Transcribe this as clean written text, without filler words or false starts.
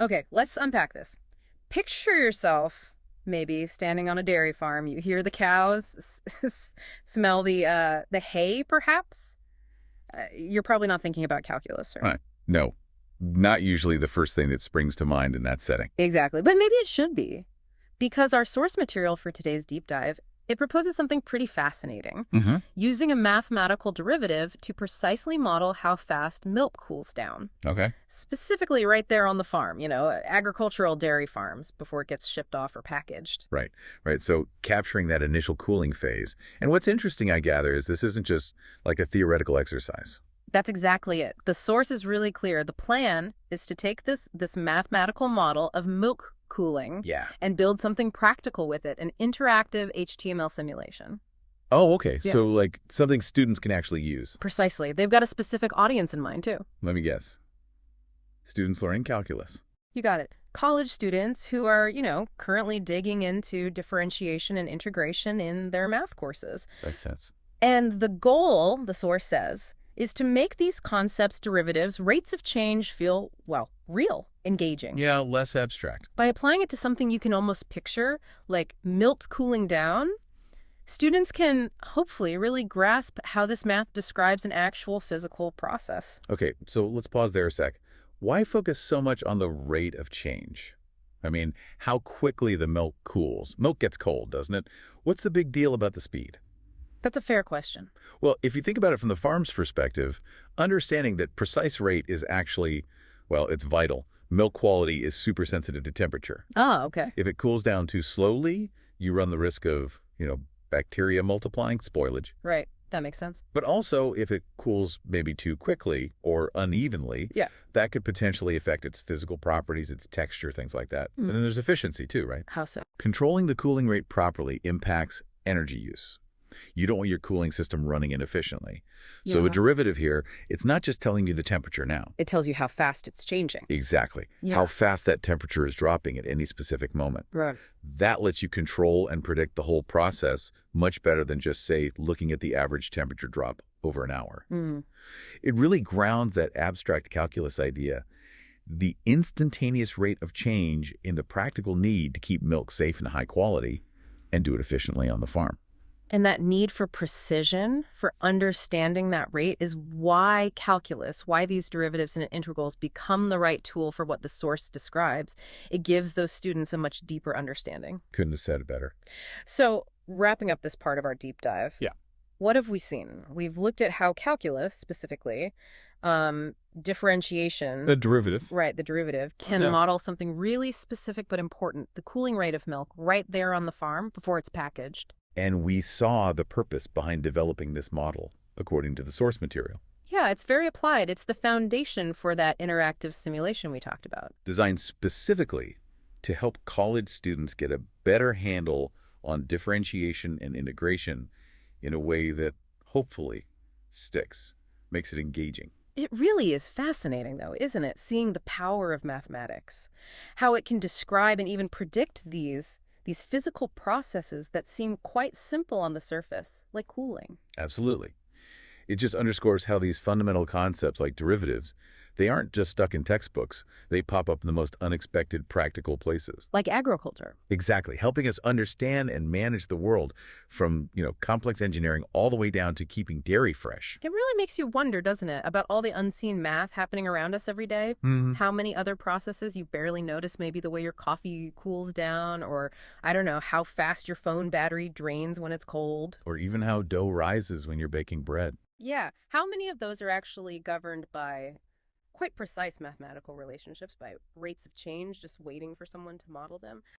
Okay, let's unpack this. Picture yourself maybe standing on a dairy farm. You hear the cows, smell the hay, perhaps. You're probably not thinking about calculus, right? Right. No, not usually the first thing that springs to mind in that setting. Exactly, but maybe it should be. Because our source material for today's deep dive, it proposes something pretty fascinating, Mm-hmm. using a mathematical derivative to precisely model how fast milk cools down. Okay. Specifically right there on the farm, agricultural dairy farms before it gets shipped off or packaged. Right. Right. So capturing that initial cooling phase. And what's interesting, I gather, is this isn't just like a theoretical exercise. That's exactly it. The source is really clear. The plan is to take this mathematical model of milk cooling Yeah. and build something practical with it, an interactive HTML simulation. Oh, okay. Yeah. So like something students can actually use. Precisely. They've got a specific audience in mind, too. Let me guess. Students learning calculus. You got it. College students who are, currently digging into differentiation and integration in their math courses. Makes sense. And the goal, the source says, is to make these concepts, derivatives, rates of change feel, well, real, engaging. Yeah, less abstract. By applying it to something you can almost picture, like milk cooling down, students can hopefully really grasp how this math describes an actual physical process. Okay, so let's pause there a sec. Why focus so much on the rate of change? I mean, how quickly the milk cools. Milk gets cold, doesn't it? What's the big deal about the speed? That's a fair question. Well, if you think about it from the farm's perspective, understanding that precise rate is actually, well, it's vital. Milk quality is super sensitive to temperature. Oh, okay. If it cools down too slowly, you run the risk of, bacteria multiplying, spoilage. Right. That makes sense. But also, if it cools maybe too quickly or unevenly, Yeah. that could potentially affect its physical properties, its texture, things like that. And then there's efficiency too, right? How so? Controlling the cooling rate properly impacts energy use. You don't want your cooling system running inefficiently. So Yeah. a derivative here, it's not just telling you the temperature now. It tells you how fast it's changing. Exactly. Yeah. How fast that temperature is dropping at any specific moment. Right. That lets you control and predict the whole process much better than just, say, looking at the average temperature drop over an hour. Mm. It really grounds that abstract calculus idea, the instantaneous rate of change in the practical need to keep milk safe and high quality and do it efficiently on the farm. And that need for precision, for understanding that rate, is why calculus, why these derivatives and integrals become the right tool for what the source describes. It gives those students a much deeper understanding. Couldn't have said it better. So, wrapping up this part of our deep dive. Yeah. What have we seen? We've looked at how calculus, specifically, differentiation, A derivative. right, the derivative, can Yeah. model something really specific but important, the cooling rate of milk right there on the farm before it's packaged. And we saw the purpose behind developing this model, according to the source material. Yeah, it's very applied. It's the foundation for that interactive simulation we talked about. Designed specifically to help college students get a better handle on differentiation and integration in a way that hopefully sticks, makes it engaging. It really is fascinating, though, isn't it? Seeing the power of mathematics, how it can describe and even predict these physical processes that seem quite simple on the surface, like cooling. Absolutely. It just underscores how these fundamental concepts like derivatives, they aren't just stuck in textbooks. They pop up in the most unexpected practical places. Like agriculture. Exactly, helping us understand and manage the world from, complex engineering all the way down to keeping dairy fresh. It really makes you wonder, doesn't it, about all the unseen math happening around us every day? Mm-hmm. How many other processes you barely notice, maybe the way your coffee cools down, or, I don't know, how fast your phone battery drains when it's cold. Or even how dough rises when you're baking bread. Yeah, how many of those are actually governed by quite precise mathematical relationships, by rates of change, just waiting for someone to model them?